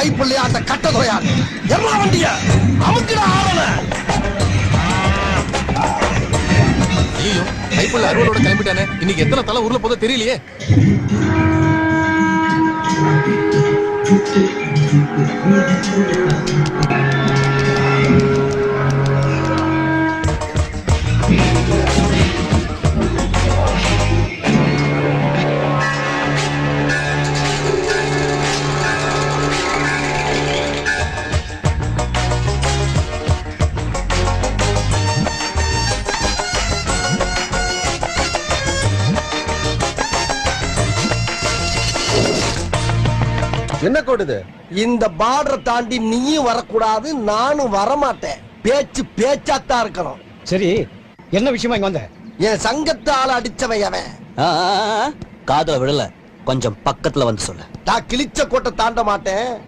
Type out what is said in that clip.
கைப்புள்ளையா அந்த கட்ட தோயாது எல்லா வண்டிய அமுக்கிட ஆவல. ஐயோ கைப்புள்ள அறுவலோட கிளம்பிட்டானே. இன்னைக்கு எத்தனை தலை ஊர்ல போதோ தெரியலையே. என்ன கொடுது? இந்த பார்டரை தாண்டி நீயும் வரக்கூடாது, நானும் வரமாட்டேன். பேச்சு பேச்சாத்தான் இருக்கணும். சரி, என்ன விஷயமா இங்க வந்த? என் சங்கத்தால அடிச்சவன் அவன். காதுல விடல, கொஞ்சம் பக்கத்துல வந்து சொல்ல. நான் கிழிச்ச கோட்டை தாண்ட மாட்டேன்.